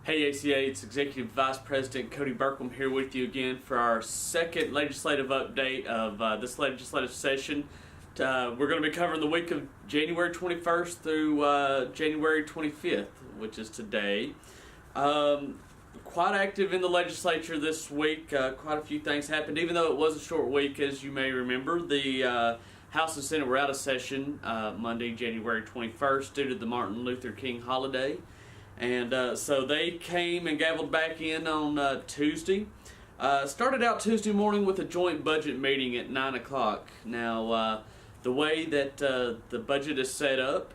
Hey ACA, it's Executive Vice President Cody Burklam here with you again for our second legislative update of this legislative session. We're going to be covering the week of January 21st through January 25th, which is today. Quite active in the legislature this week. Quite a few things happened, even though it was a short week, as you may remember. The House and Senate were out of session Monday, January 21st due to the Martin Luther King holiday. And so they came and gavelled back in on Tuesday. Started out Tuesday morning with a joint budget meeting at 9 o'clock. Now, the way that the budget is set up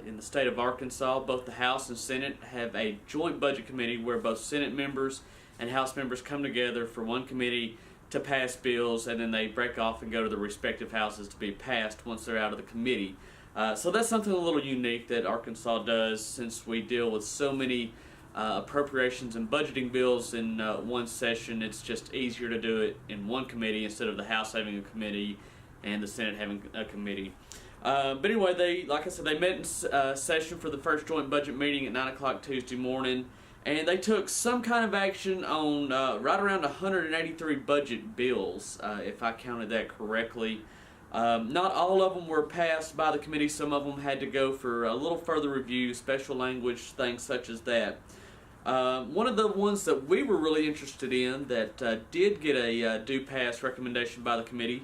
in the state of Arkansas, both the House and Senate have a joint budget committee where both Senate members and House members come together for one committee to pass bills, and then they break off and go to the respective houses to be passed once they're out of the committee. So that's something a little unique that Arkansas does, since we deal with so many appropriations and budgeting bills in one session. It's just easier to do it in one committee instead of the House having a committee and the Senate having a committee. But anyway, like I said, they met in session for the first joint budget meeting at 9 o'clock Tuesday morning, and they took some kind of action on right around 183 budget bills, if I counted that correctly. Not all of them were passed by the committee. Some of them had to go for a little further review, special language, things such as that. One of the ones that we were really interested in that did get a due pass recommendation by the committee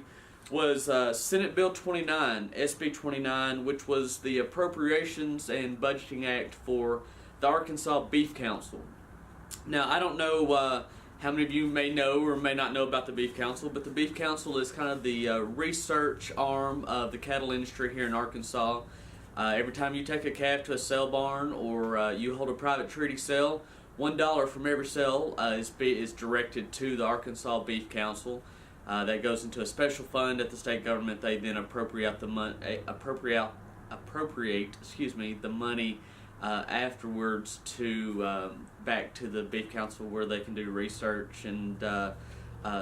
was Senate Bill 29, SB 29, which was the Appropriations and Budgeting Act for the Arkansas Beef Council. Now, I don't know how many of you may know or may not know about the Beef Council, but the Beef Council is kind of the research arm of the cattle industry here in Arkansas. Every time you take a calf to a sale barn or you hold a private treaty sale, $1 from every sale is directed to the Arkansas Beef Council. That goes into a special fund at the state government. They then appropriate the money afterwards to back to the Beef Council, where they can do research and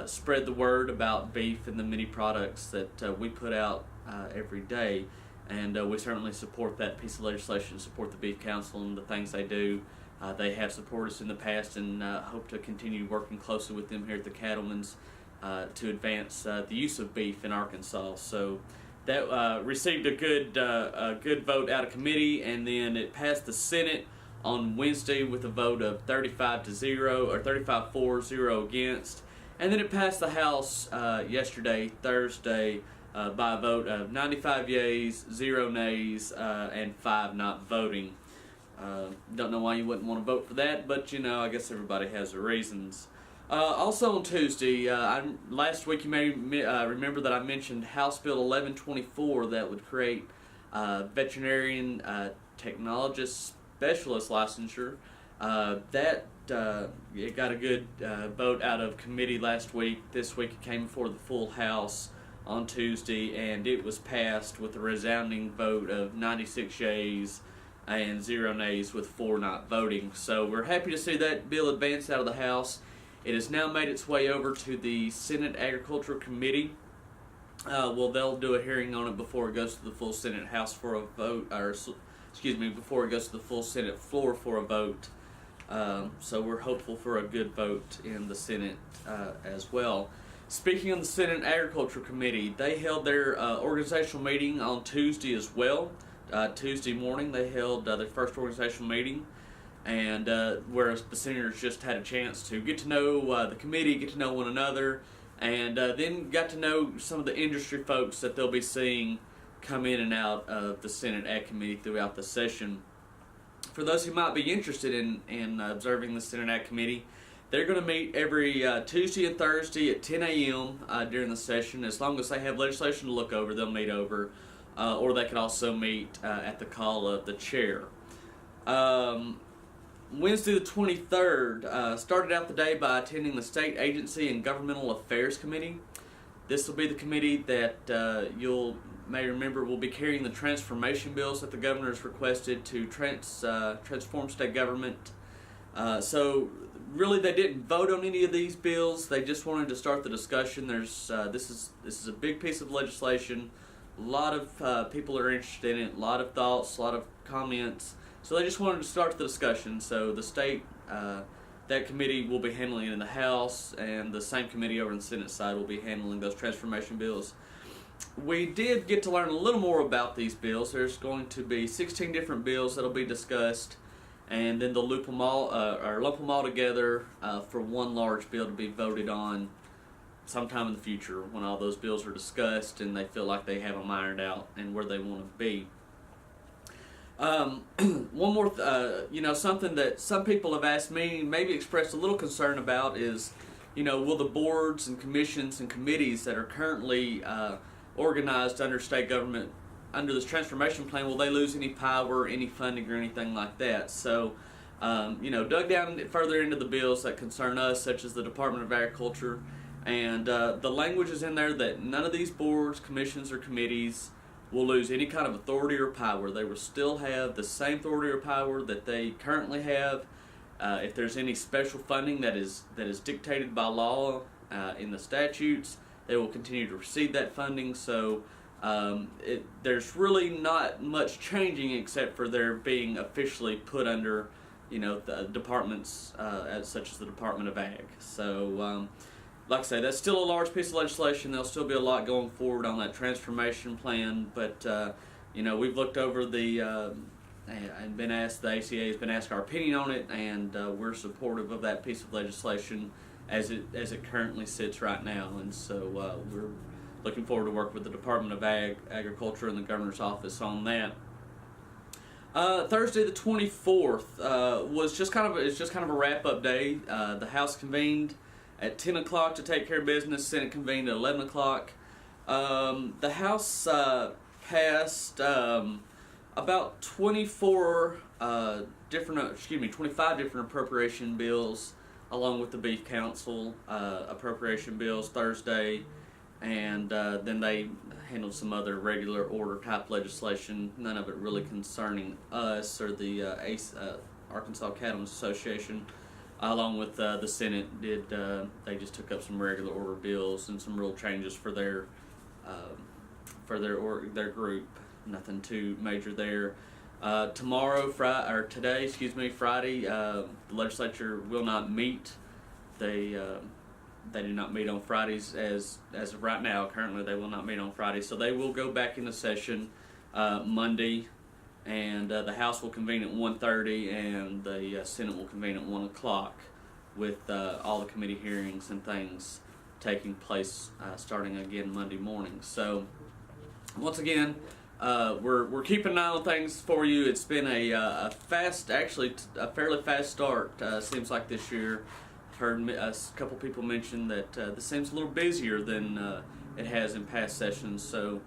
spread the word about beef and the many products that we put out every day. And we certainly support that piece of legislation, support the Beef Council and the things they do. They have supported us in the past, and hope to continue working closely with them here at the Cattlemen's to advance the use of beef in Arkansas. So that received a good vote out of committee, and then it passed the Senate on Wednesday with a vote of 35-0 or 35-4-0 against, and then it passed the House yesterday, Thursday, by a vote of 95 yeas, 0 nays, and 5 not voting. Don't know why you wouldn't want to vote for that, but I guess everybody has their reasons. Also on Tuesday, last week you may remember that I mentioned House Bill 1124 that would create veterinarian technologist specialist licensure. It got a good vote out of committee last week. This week it came before the full House on Tuesday, and it was passed with a resounding vote of 96 yeas and 0 nays with 4 not voting. So we're happy to see that bill advance out of the House. It has now made its way over to the Senate Agricultural Committee. They'll do a hearing on it before it goes to the full Senate House for a vote, before it goes to the full Senate floor for a vote. So we're hopeful for a good vote in the Senate as well. Speaking of the Senate Agricultural Committee, they held their organizational meeting on Tuesday as well. Tuesday morning they held their first organizational meeting, and whereas the senators just had a chance to get to know the committee, get to know one another, and then got to know some of the industry folks that they'll be seeing come in and out of the Senate Ag Committee throughout the session. For those who might be interested in observing the Senate Ag Committee, they're going to meet every Tuesday and Thursday at 10 a.m. During the session. As long as they have legislation to look over, they'll meet over, or they can also meet at the call of the chair. Wednesday the 23rd, started out the day by attending the State Agency and Governmental Affairs Committee. This will be the committee that you may remember will be carrying the transformation bills that the governor has requested to transform state government. So really they didn't vote on any of these bills. They just wanted to start the discussion. This is a big piece of legislation. A lot of people are interested in it, a lot of thoughts, a lot of comments. So they just wanted to start the discussion. So the state, that committee will be handling it in the House, and the same committee over in the Senate side will be handling those transformation bills. We did get to learn a little more about these bills. There's going to be 16 different bills that'll be discussed, and then they'll lump them all together for one large bill to be voted on sometime in the future when all those bills are discussed and they feel like they have them ironed out and where they want to be. One more, something that some people have asked me, maybe expressed a little concern about is, will the boards and commissions and committees that are currently organized under state government, under this transformation plan, will they lose any power, any funding, or anything like that? So, dug down further into the bills that concern us, such as the Department of Agriculture, and the language is in there that none of these boards, commissions, or committees will lose any kind of authority or power. They will still have the same authority or power that they currently have. If there's any special funding that is dictated by law in the statutes, they will continue to receive that funding. So there's really not much changing except for their being officially put under, the departments such as the Department of Ag. So, like I say, that's still a large piece of legislation. There'll still be a lot going forward on that transformation plan. But we've looked over and been asked. The ACA has been asked our opinion on it, and we're supportive of that piece of legislation as it currently sits right now, and so we're looking forward to work with the Department of Agriculture and the Governor's Office on that. Thursday the 24th was just kind of a wrap-up day. The House convened at 10 o'clock to take care of business. Senate convened at 11 o'clock. The House passed about 25 different appropriation bills, along with the Beef Council appropriation bills Thursday, and then they handled some other regular order type legislation, none of it really concerning us or the Arkansas Cattlemen Association. Along with the Senate, they just took up some regular order bills and some rule changes for their group. Nothing too major there. Friday, the legislature will not meet. They do not meet on Fridays as of right now. Currently, they will not meet on Fridays, so they will go back into session Monday, and the House will convene at 1:30, and the Senate will convene at 1 o'clock, with all the committee hearings and things taking place starting again Monday morning. So, once again, we're keeping an eye on things for you. It's been a fairly fast start. Seems like this year. I've heard a couple people mention that this seems a little busier than it has in past sessions. So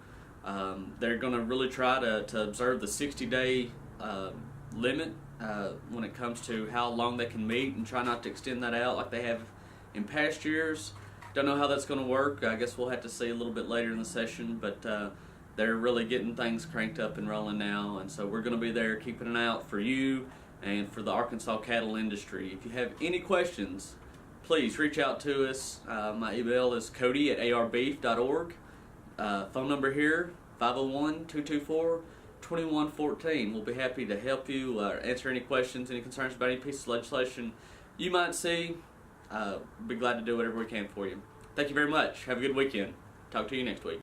they're going to really try to observe the 60-day limit when it comes to how long they can meet, and try not to extend that out like they have in past years. Don't know how that's going to work. I guess we'll have to see a little bit later in the session, but they're really getting things cranked up and rolling now, and so we're going to be there keeping an eye out for you and for the Arkansas cattle industry. If you have any questions, please reach out to us. My email is cody@arbeef.org. Phone number here, 501-224-2114. We'll be happy to help you, answer any questions, any concerns about any piece of legislation you might see. Be glad to do whatever we can for you. Thank you very much. Have a good weekend. Talk to you next week.